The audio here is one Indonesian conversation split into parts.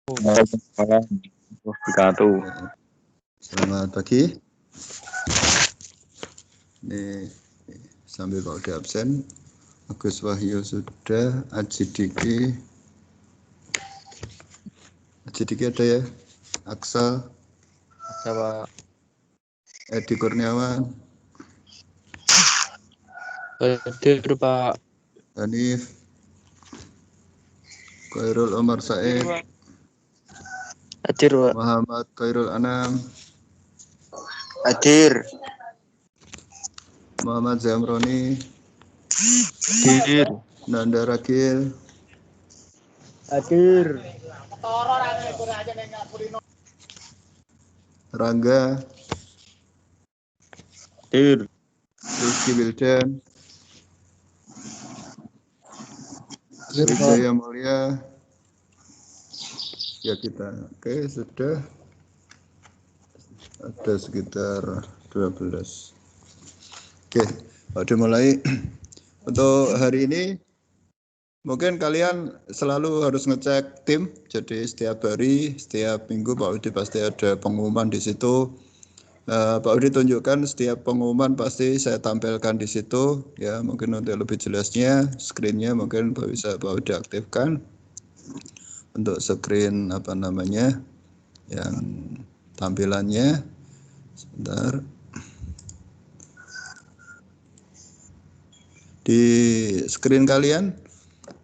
Waalaikumsalam warahmatullahi wabarakatuh. Selamat pagi. Ini sambil Pak udah absen. Agus Wahyu sudah, Aji Diki ada ya? Aksal, Siapa? Edi Kurniawan, Hadir Pak. Hanif, Khairul Omar Said, Hadir Pak. Muhammad Khairul Anam, Hadir. Muhammad Zamroni, Hadir. Nanda Ragil, Hadir. Rangga, Hadir. Rizky Wildan, Hadir Pak. Wijaya Mulia. Ya kita, oke sudah ada sekitar 12. Oke, udah mulai. Untuk hari ini mungkin kalian selalu harus ngecek tim. Jadi setiap hari, setiap minggu Pak Udi pasti ada pengumuman di situ. Pak Udi tunjukkan setiap pengumuman pasti saya tampilkan di situ. Ya, mungkin untuk lebih jelasnya screen-nya mungkin bisa Pak Udi aktifkan untuk screen yang tampilannya. Sebentar. Di screen kalian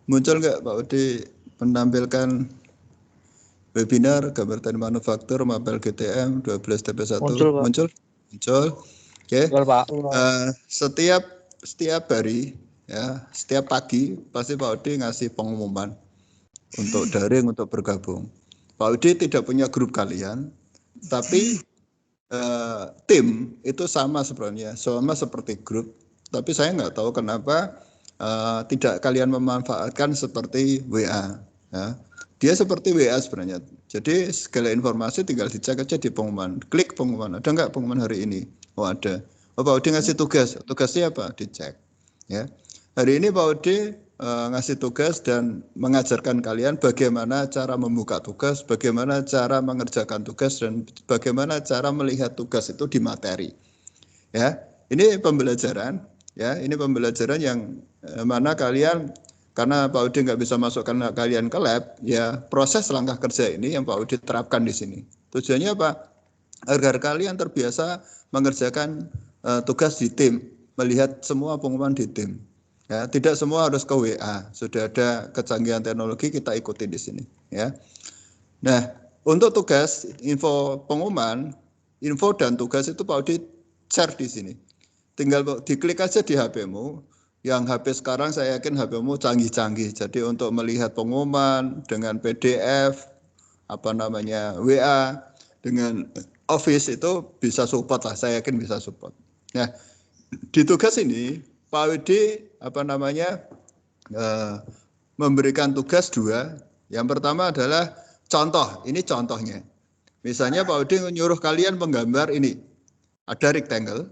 muncul nggak Pak Udi menampilkan webinar gambar tani manufaktur Mapel GTM 12 TP1? Muncul? Oke. Pak. Setiap hari ya, setiap pagi pasti Pak Udi ngasih pengumuman untuk daring untuk bergabung. Pak Udi tidak punya grup kalian, tapi tim itu sama sebenarnya, sama seperti grup. Tapi saya nggak tahu kenapa tidak kalian memanfaatkan seperti WA. Ya. Dia seperti WA sebenarnya. Jadi segala informasi tinggal dicek aja di pengumuman. Klik pengumuman. Ada nggak pengumuman hari ini? Oh ada. Oh Pak Udi ngasih tugas. Tugasnya apa? Dicek. Ya. Hari ini Pak Udi ngasih tugas dan mengajarkan kalian bagaimana cara membuka tugas, bagaimana cara mengerjakan tugas, dan bagaimana cara melihat tugas itu di materi. Ya, ini pembelajaran. Ya, ini pembelajaran yang mana kalian, karena Pak Udi nggak bisa masukkan kalian ke lab, ya proses langkah kerja ini yang Pak Udi terapkan di sini. Tujuannya apa? Agar kalian terbiasa mengerjakan tugas di tim, melihat semua pengumuman di tim. Ya, tidak semua harus ke WA. Sudah ada kecanggihan teknologi, kita ikuti di sini. Ya. Nah, untuk tugas, info pengumuman, info dan tugas itu Pak Udi share di sini. Tinggal diklik aja di HP-mu. Yang HP sekarang saya yakin HP-mu canggih-canggih. Jadi untuk melihat pengumuman dengan PDF, WA, dengan Office itu bisa support lah. Saya yakin bisa support. Nah, di tugas ini Pak Widi memberikan tugas 2. Yang pertama adalah contoh. Ini contohnya. Misalnya Pak Widi menyuruh kalian menggambar ini. Ada rectangle.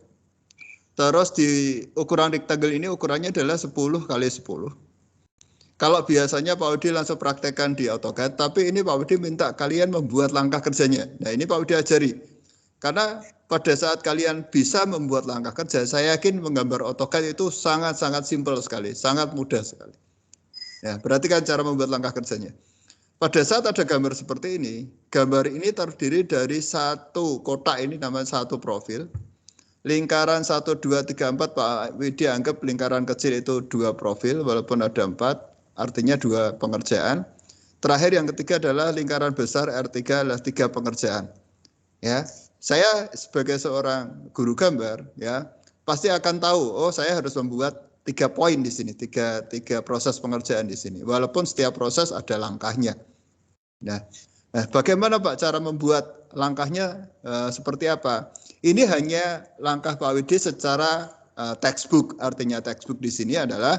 Terus di ukuran rectangle ini ukurannya adalah 10 kali 10. Kalau biasanya Pak Udi langsung praktekkan di AutoCAD, tapi ini Pak Udi minta kalian membuat langkah kerjanya. Nah ini Pak Udi ajari. Karena pada saat kalian bisa membuat langkah kerja, saya yakin menggambar AutoCAD itu sangat-sangat simpel sekali, sangat mudah sekali. Ya, perhatikan cara membuat langkah kerjanya. Pada saat ada gambar seperti ini, gambar ini terdiri dari satu kotak, ini namanya satu profil. Lingkaran 1, 2, 3, 4 Pak Widi anggap lingkaran kecil itu 2 profil walaupun ada 4, artinya 2 pengerjaan. Terakhir yang ketiga adalah lingkaran besar R3 adalah 3 pengerjaan. Ya, saya sebagai seorang guru gambar ya pasti akan tahu, oh saya harus membuat 3 poin di sini, 3 proses pengerjaan di sini. Walaupun setiap proses ada langkahnya. Nah, bagaimana Pak cara membuat langkahnya seperti apa? Ini hanya langkah Pak Widi secara textbook. Artinya textbook di sini adalah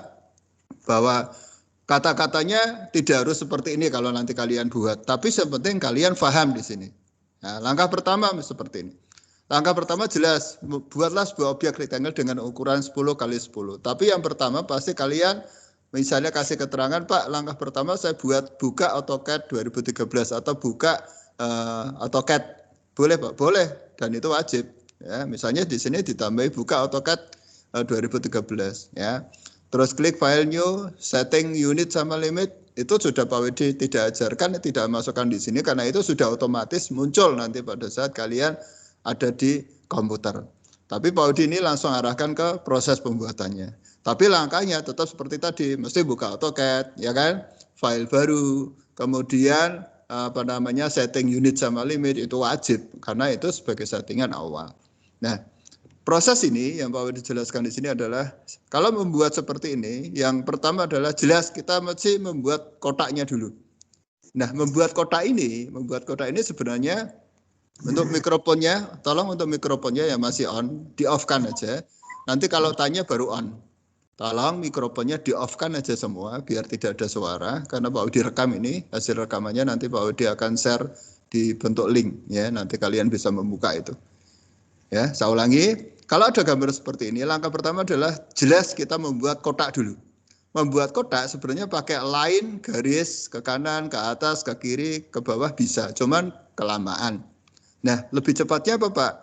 bahwa kata-katanya tidak harus seperti ini kalau nanti kalian buat. Tapi yang penting kalian paham di sini. Nah, langkah pertama seperti ini. Langkah pertama jelas, buatlah sebuah objek rectangle dengan ukuran 10 kali 10. Tapi yang pertama pasti kalian Misalnya kasih keterangan, Pak, langkah pertama saya buka AutoCAD 2013 atau buka AutoCAD. Boleh, Pak? Boleh. Dan itu wajib. Ya, misalnya di sini ditambahi buka AutoCAD 2013. Ya. Terus klik file new, setting unit sama limit. Itu sudah Pak Widi tidak ajarkan, tidak masukkan di sini karena itu sudah otomatis muncul nanti pada saat kalian ada di komputer. Tapi Pak Widi ini langsung arahkan ke proses pembuatannya. Tapi langkahnya tetap seperti tadi, mesti buka AutoCAD, ya kan? File baru, kemudian setting unit sama limit itu wajib karena itu sebagai settingan awal. Nah, proses ini yang Pak Widi jelaskan di sini adalah kalau membuat seperti ini, yang pertama adalah jelas kita mesti membuat kotaknya dulu. Nah, membuat kotak ini sebenarnya untuk mikrofonnya, tolong untuk mikrofonnya yang masih on, di-off-kan aja. Nanti kalau tanya baru on. Tolong mikrofonnya di-off-kan aja semua biar tidak ada suara karena Pak Widi rekam ini, hasil rekamannya nanti Pak Widi akan share di bentuk link ya, nanti kalian bisa membuka itu. Ya, saya ulangi, kalau ada gambar seperti ini, langkah pertama adalah jelas kita membuat kotak dulu. Membuat kotak sebenarnya pakai line, garis ke kanan, ke atas, ke kiri, ke bawah bisa, cuman kelamaan. Nah, lebih cepatnya apa, Pak?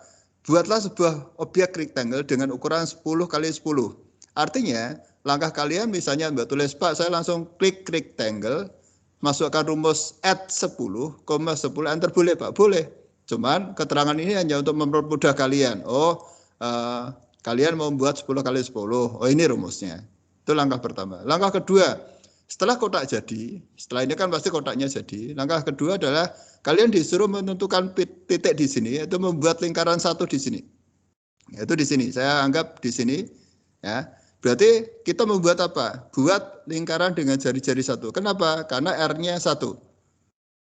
Buatlah sebuah objek rectangle dengan ukuran 10 kali 10. Artinya, langkah kalian misalnya Mbak tulis, Pak, saya langsung klik rectangle, masukkan rumus add 10, 10 enter, boleh Pak? Boleh. Cuman keterangan ini hanya untuk mempermudah kalian. Kalian mau membuat 10 kali 10. Oh, ini rumusnya. Itu langkah pertama. Langkah kedua, setelah kotak jadi, setelah ini kan pasti kotaknya jadi. Langkah kedua adalah kalian disuruh menentukan titik di sini, yaitu membuat lingkaran satu di sini. Yaitu di sini. Saya anggap di sini, ya. Berarti kita membuat apa? Buat lingkaran dengan jari-jari satu. Kenapa? Karena R-nya 1.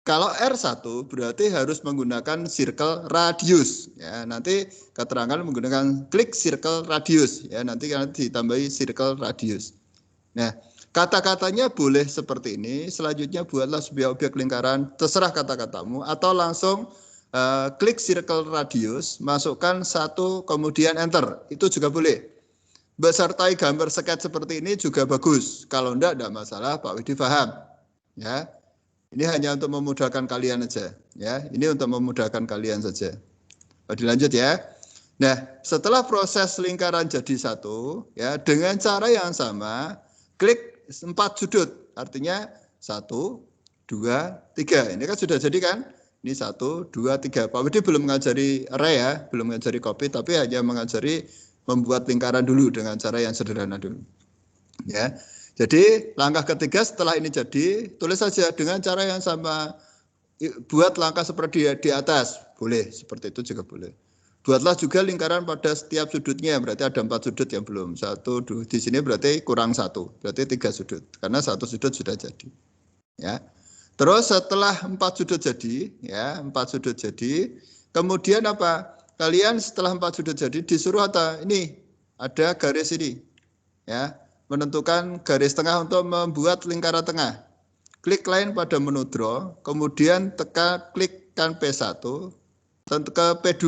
Kalau R1 berarti harus menggunakan circle radius. Ya, nanti keterangan menggunakan klik circle radius. Ya, nanti ditambahi circle radius. Nah, kata-katanya boleh seperti ini. Selanjutnya buatlah sebuah objek lingkaran. Terserah kata-katamu. Atau langsung klik circle radius. Masukkan 1 kemudian enter. Itu juga boleh. Besertai gambar sketch seperti ini juga bagus. Kalau enggak masalah, Pak Widi paham. Ya, ini hanya untuk memudahkan kalian saja. Ya, ini untuk memudahkan kalian saja. Dilanjut ya. Nah, setelah proses lingkaran jadi satu, ya dengan cara yang sama, klik 4 sudut. Artinya 1, 2, 3. Ini kan sudah jadi kan? Ini 1, 2, 3. Pak Widi belum mengajari array ya, belum mengajari copy, tapi hanya mengajari membuat lingkaran dulu dengan cara yang sederhana dulu. Ya. Jadi langkah ketiga setelah ini jadi, tulis saja dengan cara yang sama. Buat langkah seperti di atas, boleh, seperti itu juga boleh. Buatlah juga lingkaran pada setiap sudutnya, berarti ada 4 sudut yang belum. 1, 2, di sini berarti kurang 1, berarti 3 sudut, karena 1 sudut sudah jadi. Ya. Terus setelah 4 sudut jadi, ya 4 sudut jadi, kemudian apa? Kalian setelah 4 sudut jadi disuruh ini ada garis ini, ya, menentukan garis tengah untuk membuat lingkaran tengah. Klik line pada menu draw, kemudian klikkan P1 ke P2.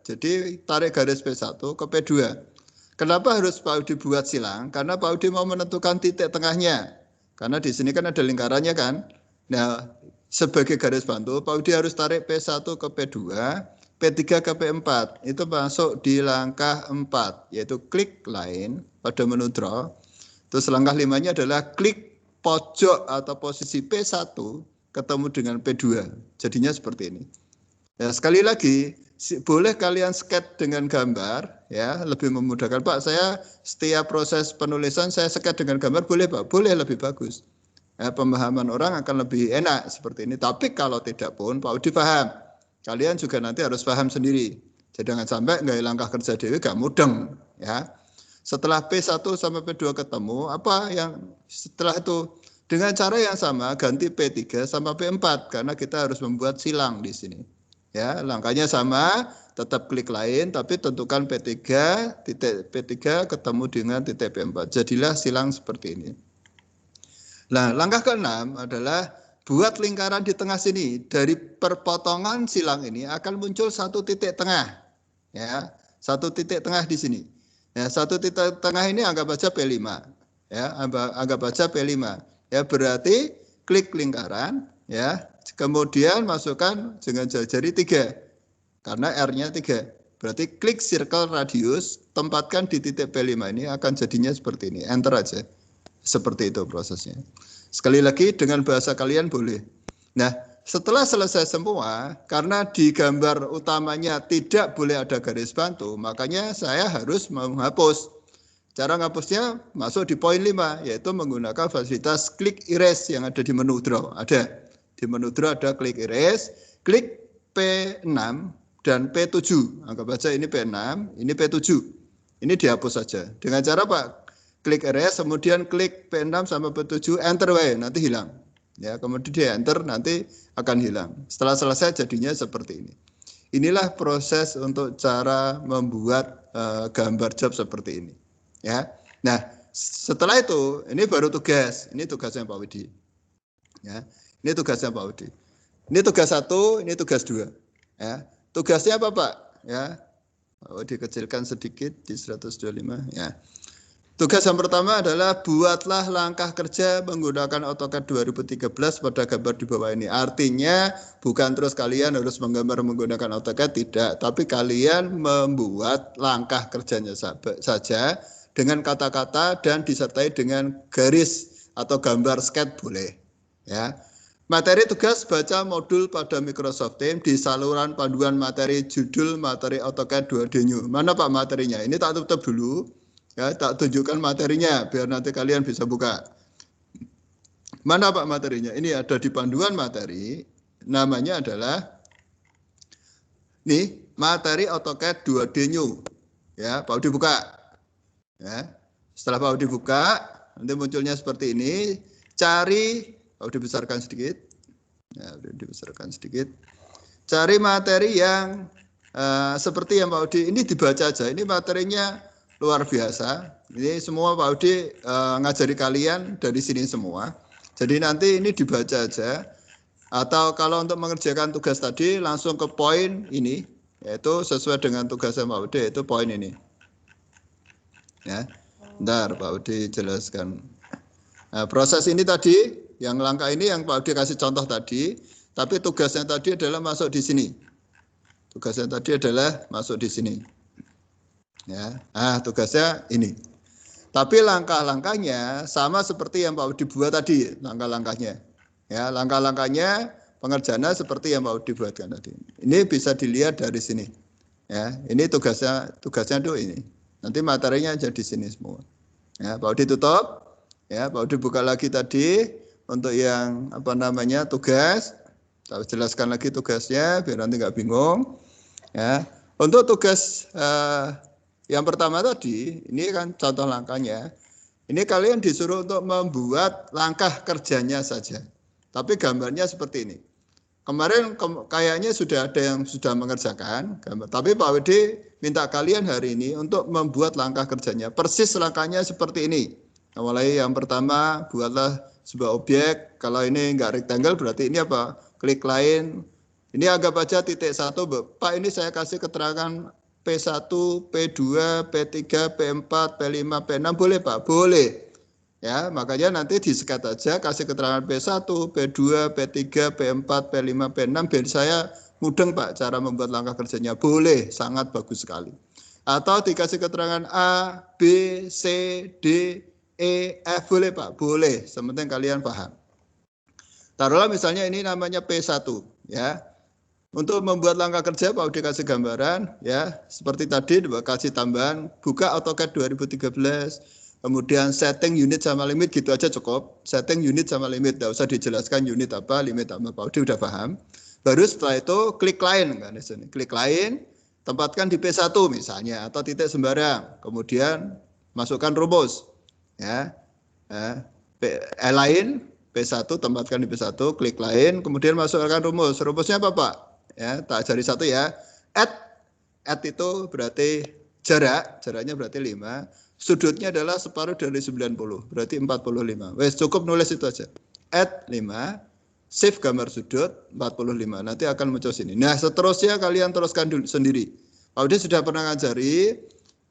Jadi tarik garis P1 ke P2. Kenapa harus Pak Udi buat silang? Karena Pak Udi mau menentukan titik tengahnya. Karena di sini kan ada lingkarannya kan. Nah, sebagai garis bantu, Pak Udi harus tarik P1 ke P2. P3 ke P4, itu masuk di langkah 4, yaitu klik line pada menu draw. Terus langkah 5-nya adalah klik pojok atau posisi P1 ketemu dengan P2. Jadinya seperti ini. Ya, sekali lagi, boleh kalian sketch dengan gambar, ya, lebih memudahkan. Pak, saya setiap proses penulisan saya sketch dengan gambar, boleh Pak? Boleh, lebih bagus. Ya, pemahaman orang akan lebih enak seperti ini. Tapi kalau tidak pun, Pak Udi paham. Kalian juga nanti harus paham sendiri. Jadi jangan sampai nggak langkah kerja dewi gak mudeng, ya. Setelah P1 sampai P2 ketemu, apa yang setelah itu dengan cara yang sama ganti P3 sama P4 karena kita harus membuat silang di sini. Ya, langkahnya sama, tetap klik lain tapi tentukan P3, titik P3 ketemu dengan titik P4. Jadilah silang seperti ini. Nah, langkah ke-6 adalah buat lingkaran di tengah sini. Dari perpotongan silang ini akan muncul 1 titik tengah. Ya, 1 titik tengah di sini. Ya, 1 titik tengah ini anggap saja P5. ya, anggap aja P5. Ya, berarti klik lingkaran, ya, kemudian masukkan dengan jari 3, karena R-nya 3. Berarti klik circle radius, tempatkan di titik P5 ini akan jadinya seperti ini. Enter aja. Seperti itu prosesnya. Sekali lagi dengan bahasa kalian boleh. Nah, setelah selesai semua, karena di gambar utamanya tidak boleh ada garis bantu, makanya saya harus menghapus. Cara menghapusnya masuk di poin 5, yaitu menggunakan fasilitas klik erase yang ada di menu draw. Ada. Di menu draw ada klik erase, klik P6 dan P7. Anggap saja ini P6, ini P7. Ini dihapus saja. Dengan cara Pak, klik erase, kemudian klik P6 sampai P7, enter way, nanti hilang. Ya, kemudian di enter nanti akan hilang. Setelah selesai jadinya seperti ini. Inilah proses untuk cara membuat gambar job seperti ini. Ya. Nah, setelah itu ini baru tugas. Ini tugasnya Pak Widi. Ya. Ini tugasnya Pak Widi. Ini tugas 1, ini tugas 2. Ya. Tugasnya apa, Pak? Ya. Pak Widi kecilkan sedikit di 125, ya. Tugas yang pertama adalah buatlah langkah kerja menggunakan AutoCAD 2013 pada gambar di bawah ini. Artinya bukan terus kalian harus menggambar menggunakan AutoCAD, tidak. Tapi kalian membuat langkah kerjanya saja dengan kata-kata dan disertai dengan garis atau gambar sketch boleh. Ya. Materi tugas baca modul pada Microsoft Teams di saluran panduan materi judul materi AutoCAD 2D New. Mana Pak materinya? Ini tak tutup dulu. Ya, tak tunjukkan materinya biar nanti kalian bisa buka. Mana Pak materinya? Ini ada di panduan materi. Namanya adalah nih, materi AutoCAD 2D New. Ya, Pak Udi buka. Ya. Setelah Pak Udi buka, nanti munculnya seperti ini. Cari, Pak Udi besarkan sedikit. Ya, dibesarkan sedikit. Cari materi yang seperti yang Pak Udi ini dibaca aja. Ini materinya luar biasa. Ini semua Pak Udi ngajari kalian dari sini semua. Jadi nanti ini dibaca aja. Atau kalau untuk mengerjakan tugas tadi langsung ke poin ini, yaitu sesuai dengan tugasnya Pak Udi, yaitu poin ini. Ya, bentar Pak Udi jelaskan. Nah, proses ini tadi, yang langkah ini yang Pak Udi kasih contoh tadi, tapi tugasnya tadi adalah masuk di sini. Tugasnya tadi adalah masuk di sini. Ya, tugasnya ini. Tapi langkah-langkahnya sama seperti yang Pak Udi buat tadi, langkah-langkahnya. Ya, langkah-langkahnya pengerjaannya seperti yang Pak Udi buatkan tadi. Ini bisa dilihat dari sini. Ya, ini tugasnya tuh ini. Nanti materinya ada di sini semua. Ya, Pak Udi tutup. Ya, Pak Udi buka lagi tadi untuk yang tugas. Saya jelaskan lagi tugasnya biar nanti nggak bingung. Ya, untuk tugas yang pertama tadi, ini kan contoh langkahnya. Ini kalian disuruh untuk membuat langkah kerjanya saja. Tapi gambarnya seperti ini. Kemarin kayaknya sudah ada yang sudah mengerjakan gambar. Tapi Pak Widi minta kalian hari ini untuk membuat langkah kerjanya. Persis langkahnya seperti ini. Nah, mulai yang pertama, buatlah sebuah objek. Kalau ini enggak rectangle berarti ini apa? Klik lain. Ini anggap aja titik 1. Pak, ini saya kasih keterangan P1, P2, P3, P4, P5, P6 boleh Pak? Boleh. Ya, makanya nanti di-skat aja kasih keterangan P1, P2, P3, P4, P5, P6 biar saya mudeng Pak cara membuat langkah kerjanya. Boleh, sangat bagus sekali. Atau dikasih keterangan A, B, C, D, E, F boleh Pak? Boleh, sepenting kalian paham. Taruhlah misalnya ini namanya P1 ya. Untuk membuat langkah kerja Pak Udi kasih gambaran ya, seperti tadi kasih tambahan buka AutoCAD 2013, kemudian setting unit sama limit gitu aja cukup. Setting unit sama limit, enggak usah dijelaskan unit apa, limit apa, Pak Udi udah paham. Baru setelah itu klik lain kan di sini. Klik lain, tempatkan di P1 misalnya atau titik sembarang. Kemudian masukkan rumus ya. Lain P1 tempatkan di P1, klik lain, kemudian masukkan rumus. Rumusnya apa Pak? Ya, tak ajari satu ya. Add itu berarti jaraknya berarti 5. Sudutnya adalah separuh dari 90, berarti 45. Wes cukup nulis itu aja. Add 5, save gambar sudut 45. Nanti akan muncul sini. Nah, seterusnya kalian teruskan dulu sendiri. Pak Udi sudah pernah ngajari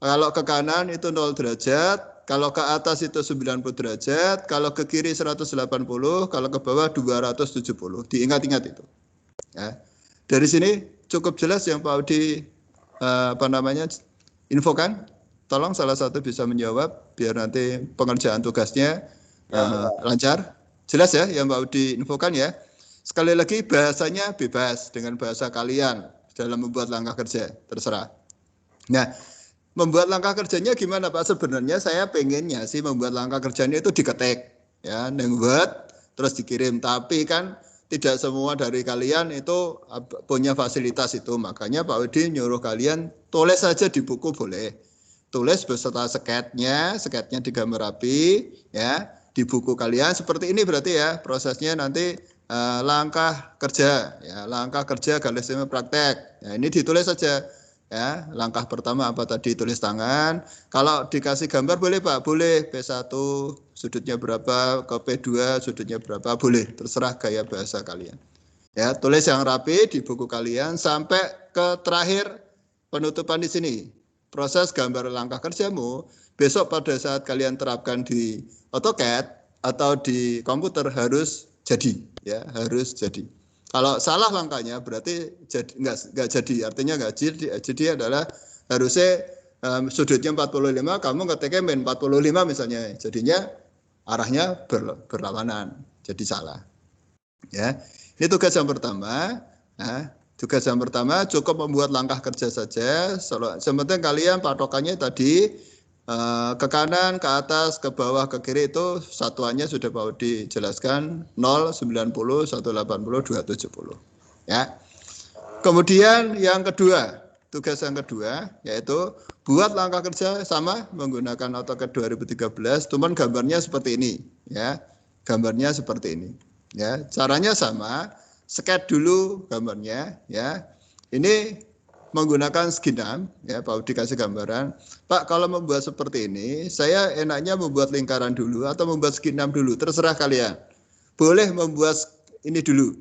kalau ke kanan itu 0 derajat, kalau ke atas itu 90 derajat, kalau ke kiri 180, kalau ke bawah 270. Diingat-ingat itu. Ya. Dari sini cukup jelas yang Pak Audi infokan. Tolong salah satu bisa menjawab biar nanti pengerjaan tugasnya lancar. Jelas ya yang Pak Audi infokan ya. Sekali lagi bahasanya bebas dengan bahasa kalian dalam membuat langkah kerja, terserah. Nah, membuat langkah kerjanya gimana Pak? Sebenarnya saya pengennya sih membuat langkah kerjanya itu diketik, ya, buat terus dikirim. Tapi kan tidak semua dari kalian itu punya fasilitas itu. Makanya Pak Udi nyuruh kalian tulis saja di buku boleh. Tulis beserta sketnya digambar rapi, ya, di buku kalian. Seperti ini berarti ya prosesnya nanti langkah kerja, ya, langkah kerja garis praktek. Ya, ini ditulis saja. Ya, langkah pertama apa tadi, tulis tangan. Kalau dikasih gambar boleh Pak, boleh P1 sudutnya berapa, ke P2 sudutnya berapa, boleh, terserah gaya bahasa kalian. Ya, tulis yang rapi di buku kalian sampai ke terakhir penutupan di sini. Proses gambar langkah kerjamu besok pada saat kalian terapkan di AutoCAD atau di komputer harus jadi, ya, harus jadi. Kalau salah langkahnya berarti nggak jadi, artinya nggak jadi adalah harusnya sudutnya 45, kamu ketiknya min 45 misalnya, jadinya arahnya berlawanan, jadi salah. Ya, ini tugas yang pertama. Nah, tugas yang pertama cukup membuat langkah kerja saja. Sementara kalian patokannya tadi ke kanan, ke atas, ke bawah, ke kiri itu satuannya sudah Pak Udi jelaskan 0, 90, 180, 270. Ya. Kemudian yang kedua, tugas yang kedua yaitu buat langkah kerja sama menggunakan AutoCAD 2013, cuman gambarnya seperti ini, ya. Gambarnya seperti ini. Ya, caranya sama, sketch dulu gambarnya, ya. Ini menggunakan segi 6, ya, Pak Udi kasih gambaran. Pak, kalau membuat seperti ini, saya enaknya membuat lingkaran dulu atau membuat segi 6 dulu, terserah kalian. Boleh membuat ini dulu.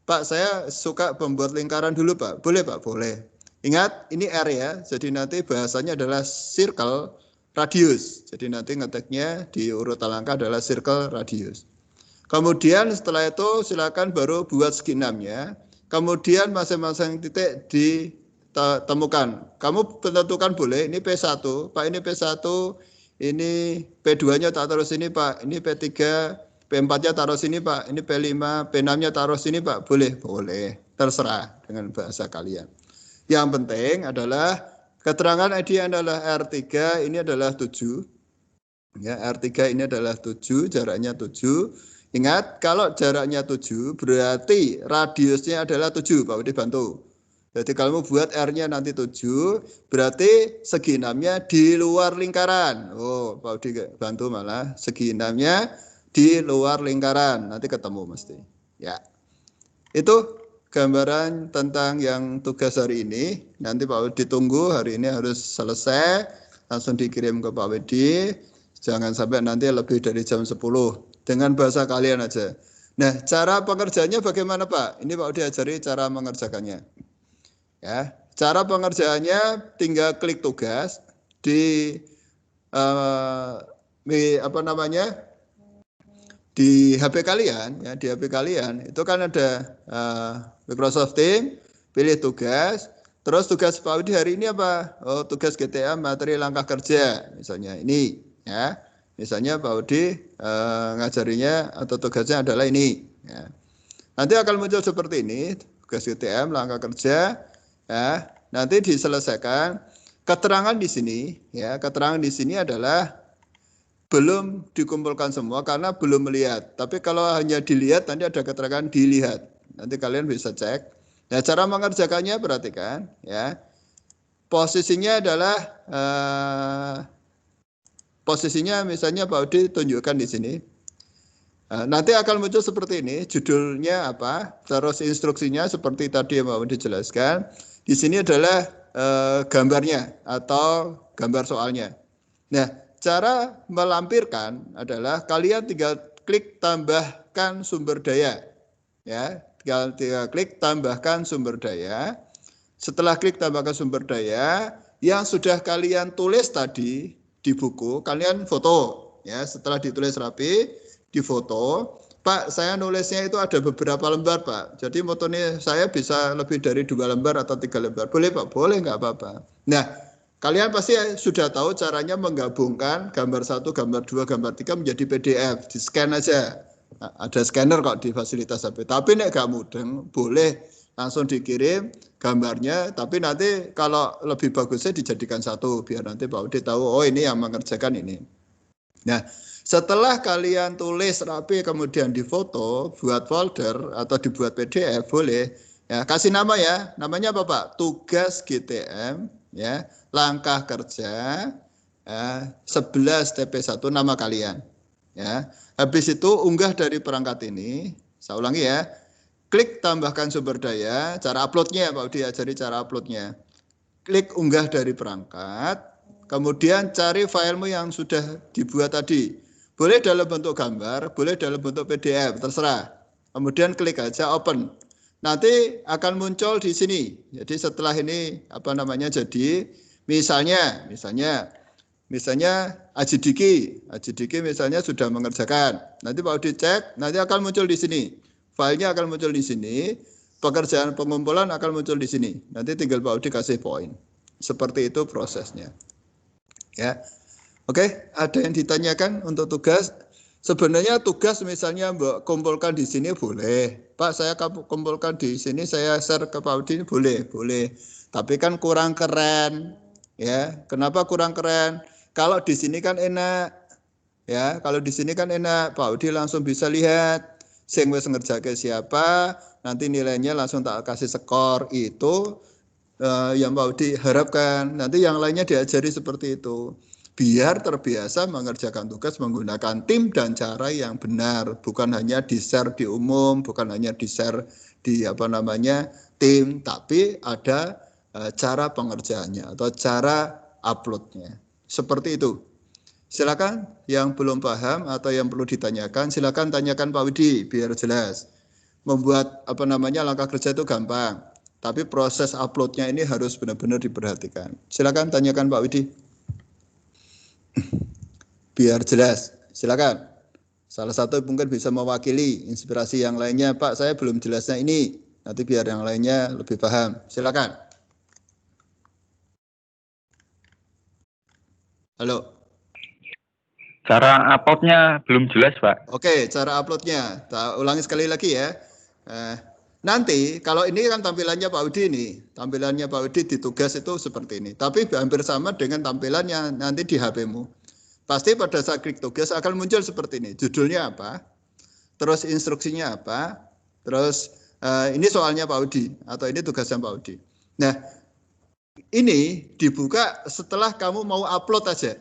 Pak, saya suka membuat lingkaran dulu, Pak. Boleh, Pak, boleh. Ingat, ini R ya, jadi nanti bahasanya adalah circle radius. Jadi nanti ngeteknya di urutan langkah adalah circle radius. Kemudian setelah itu silakan baru buat segi 6-nya. Kemudian masing-masing titik ditemukan. Kamu tentukan boleh, ini P1, Pak ini P1, ini P2-nya tak taruh sini Pak, ini P3, P4-nya taruh sini Pak, ini P5, P6-nya taruh sini Pak, boleh, boleh, terserah dengan bahasa kalian. Yang penting adalah keterangan ID adalah R3, ini adalah 7. Ya, R3 ini adalah 7, jaraknya 7. Ingat, kalau jaraknya 7 berarti radiusnya adalah 7, Pak Udi bantu. Jadi kalau mau buat R-nya nanti 7, berarti segi 6-nya di luar lingkaran. Oh, Pak Udi bantu malah segi 6-nya di luar lingkaran. Nanti ketemu mesti. Ya. Itu gambaran tentang yang tugas hari ini. Nanti Pak Udi tunggu, hari ini harus selesai. Langsung dikirim ke Pak Udi. Jangan sampai nanti lebih dari jam 10. Dengan bahasa kalian aja. Nah, cara pengerjaannya bagaimana Pak? Ini Pak diajari cara mengerjakannya. Ya, cara pengerjaannya tinggal klik tugas di di HP kalian, ya, di HP kalian itu kan ada Microsoft Teams, pilih tugas, terus tugas Pak Udi hari ini apa? Oh, tugas GTA materi langkah kerja, misalnya ini, ya. Misalnya Pak Udi ngajarinya atau tugasnya adalah ini. Ya. Nanti akan muncul seperti ini, tugas GTM, langkah kerja. Ya. Nanti diselesaikan. Keterangan di sini, ya, keterangan di sini adalah belum dikumpulkan semua karena belum melihat. Tapi kalau hanya dilihat, nanti ada keterangan dilihat. Nanti kalian bisa cek. Nah, cara mengerjakannya perhatikan, ya. Posisinya adalah posisinya misalnya Pak Udi tunjukkan di sini. Nanti akan muncul seperti ini, judulnya apa, terus instruksinya seperti tadi yang Pak Udi jelaskan. Di sini adalah gambarnya atau gambar soalnya. Nah, cara melampirkan adalah kalian tinggal klik tambahkan sumber daya. Ya, tinggal klik tambahkan sumber daya. Setelah klik tambahkan sumber daya, yang sudah kalian tulis tadi di buku, kalian foto. Ya, setelah ditulis rapi, difoto. Pak, saya nulisnya itu ada beberapa lembar, Pak. Jadi fotonya saya bisa lebih dari 2 lembar atau 3 lembar. Boleh, Pak? Boleh, nggak apa-apa. Nah, kalian pasti sudah tahu caranya menggabungkan gambar 1, gambar 2, gambar 3 menjadi PDF. Di-scan aja. Nah, ada scanner kok di fasilitas HP. Tapi nek nggak mudeng, boleh langsung dikirim gambarnya. Tapi nanti kalau lebih bagusnya dijadikan satu, biar nanti Pak Udi tahu, oh ini yang mengerjakan ini. Nah, setelah kalian tulis rapi kemudian difoto, buat folder atau dibuat PDF boleh. Ya, kasih nama ya. Namanya apa, Pak? Tugas GTM ya, langkah kerja 11 TP1 nama kalian. Ya. Habis itu unggah dari perangkat ini. Saya ulangi ya. Klik tambahkan sumber daya, cara uploadnya Pak Udi ajari cara uploadnya. Klik unggah dari perangkat, kemudian cari filemu yang sudah dibuat tadi. Boleh dalam bentuk gambar, boleh dalam bentuk PDF, terserah. Kemudian klik aja open. Nanti akan muncul di sini. Jadi setelah ini jadi misalnya Aji Diki misalnya sudah mengerjakan. Nanti Pak Udi cek, nanti akan muncul di sini. Filenya akan muncul di sini, pekerjaan pengumpulan akan muncul di sini. Nanti tinggal Pak Udi kasih poin. Seperti itu prosesnya. Ya. Oke, ada yang ditanyakan untuk tugas? Sebenarnya tugas misalnya Mbak kumpulkan di sini boleh. Pak, saya kumpulkan di sini, saya share ke Pak Udi boleh. Tapi kan kurang keren. Ya, kenapa kurang keren? Kalau di sini kan enak. Ya, kalau di sini kan enak, Pak Udi langsung bisa lihat sing wis ngerjake siapa, nanti nilainya langsung tak kasih skor. Itu yang Pak Udi harapkan. Nanti yang lainnya diajari seperti itu. Biar terbiasa mengerjakan tugas menggunakan tim dan cara yang benar, bukan hanya di-share di umum, bukan hanya di-share di tim, tapi ada cara pengerjaannya atau cara uploadnya. Seperti itu. Silakan yang belum paham atau yang perlu ditanyakan, silakan tanyakan Pak Widi biar jelas. Membuat langkah kerja itu gampang, tapi proses uploadnya ini harus benar-benar diperhatikan. Silakan tanyakan Pak Widi. Biar jelas. Silakan. Salah satu mungkin bisa mewakili inspirasi yang lainnya. Pak, saya belum jelasnya ini. Nanti biar yang lainnya lebih paham. Silakan. Halo. Cara uploadnya belum jelas, Pak. Oke, cara uploadnya. Tak ulangi sekali lagi ya. Nanti kalau ini kan tampilannya Pak Udi ini. Tampilannya Pak Udi di tugas itu seperti ini. Tapi hampir sama dengan tampilannya nanti di HP-mu. Pasti pada saat klik tugas akan muncul seperti ini. Judulnya apa? Terus instruksinya apa? Terus ini soalnya Pak Udi. Atau ini tugasnya Pak Udi. Nah, ini dibuka setelah kamu mau upload aja.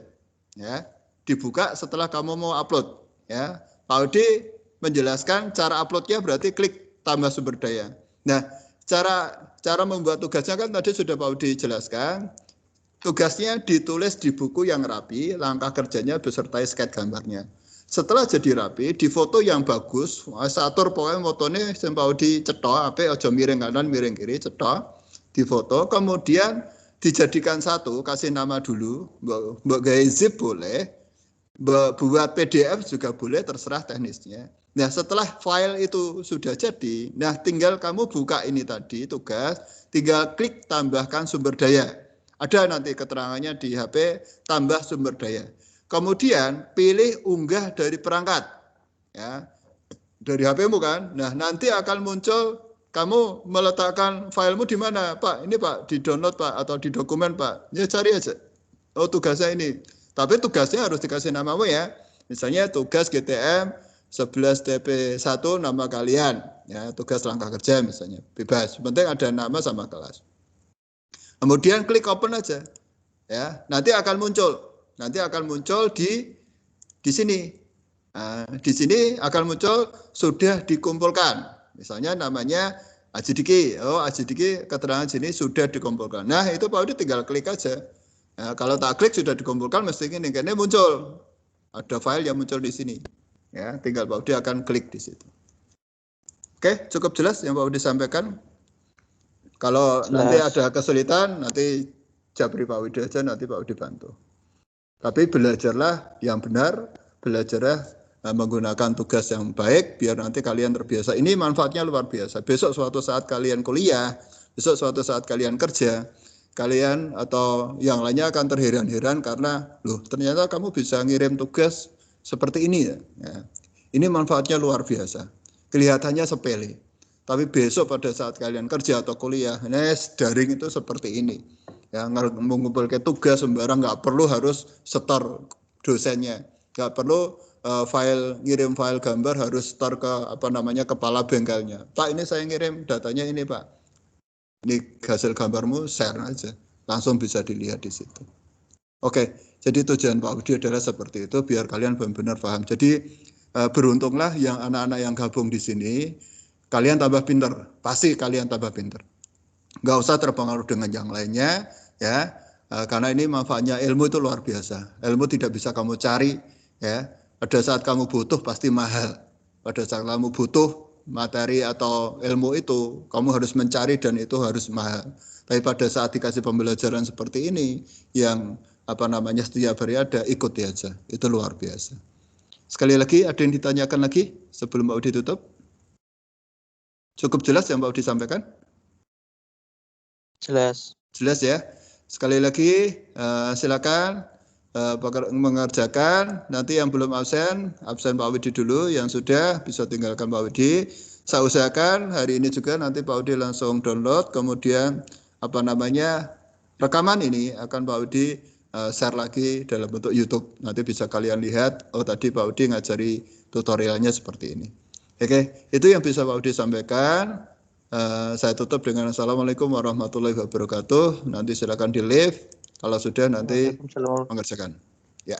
Ya. Dibuka setelah kamu mau upload. Ya, Pak Udi menjelaskan cara uploadnya berarti klik tambah sumber daya. Nah, cara membuat tugasnya kan tadi sudah Pak Udi jelaskan. Tugasnya ditulis di buku yang rapi, langkah kerjanya beserta sket gambarnya. Setelah jadi rapi, di foto yang bagus, atur pokoknya fotonya Pak Udi cetok, ojo miring kanan, miring kiri, cetok, di foto, kemudian dijadikan satu, kasih nama dulu, mbak gawe zip boleh, buat PDF juga boleh, terserah teknisnya. Nah, setelah file itu sudah jadi, nah tinggal kamu buka ini tadi tugas, tinggal klik tambahkan sumber daya. Ada nanti keterangannya di HP, tambah sumber daya. Kemudian pilih unggah dari perangkat. Ya, dari HP-mu kan. Nah, nanti akan muncul kamu meletakkan filemu di mana, Pak? Ini Pak, di download Pak, atau di dokumen Pak. Ya cari aja. Oh, tugasnya ini. Tapi tugasnya harus dikasih namamu ya. Misalnya tugas GTM 11 TP1 nama kalian. Ya, tugas langkah kerja misalnya. Bebas. Penting ada nama sama kelas. Kemudian klik open aja. Ya, nanti akan muncul. Nanti akan muncul di sini. Nah, di sini akan muncul sudah dikumpulkan. Misalnya namanya Aji Diki. Oh, Aji Diki keterangan sini sudah dikumpulkan. Nah, itu Pak Udi tinggal klik aja. Nah, kalau tak klik sudah dikumpulkan, mesti ini karena muncul. Ada file yang muncul di sini. Ya, tinggal Pak Udi akan klik di situ. Oke, cukup jelas yang Pak Udi sampaikan. Kalau nanti ada kesulitan, nanti japri Pak Udi aja, nanti Pak Udi bantu. Tapi belajarlah yang benar, belajarlah menggunakan tugas yang baik biar nanti kalian terbiasa. Ini manfaatnya luar biasa. Besok suatu saat kalian kuliah, besok suatu saat kalian kerja, kalian atau yang lainnya akan terheran-heran karena loh ternyata kamu bisa ngirim tugas seperti ini ya. Ini manfaatnya luar biasa. Kelihatannya sepele. Tapi besok pada saat kalian kerja atau kuliah, daring itu seperti ini. Ya, mengumpulkan tugas sembarang, nggak perlu harus setor dosennya, nggak perlu ngirim file gambar harus setor ke kepala bengkelnya. Pak, ini saya ngirim datanya ini Pak. Ini hasil gambarmu, share aja, langsung bisa dilihat di situ. Oke, jadi tujuan Pak Budi adalah seperti itu biar kalian benar-benar paham. Jadi beruntunglah yang anak-anak yang gabung di sini, kalian tambah pinter, pasti kalian tambah pinter. Nggak usah terpengaruh dengan yang lainnya, ya, karena ini manfaatnya ilmu itu luar biasa. Ilmu tidak bisa kamu cari, ya. Pada saat kamu butuh pasti mahal. Pada saat kamu butuh materi atau ilmu itu, kamu harus mencari dan itu harus mahal. Tapi pada saat dikasih pembelajaran seperti ini, yang setiap hari ada, ikuti aja. Itu luar biasa. Sekali lagi, ada yang ditanyakan lagi sebelum Mbak Udi tutup? Cukup jelas yang Mbak Udi sampaikan? Jelas. Jelas ya. Sekali lagi silakan mengerjakan. Nanti yang belum absen Pak Widi dulu. Yang sudah bisa tinggalkan Pak Widi. Saya usahakan hari ini juga nanti Pak Widi langsung download. Kemudian rekaman ini akan Pak Widi share lagi dalam bentuk YouTube. Nanti bisa kalian lihat. Oh tadi Pak Widi ngajari tutorialnya seperti ini. Oke, itu yang bisa Pak Widi sampaikan. Saya tutup dengan Assalamualaikum warahmatullahi wabarakatuh. Nanti silakan di live. Kalau sudah nanti mengerjakan.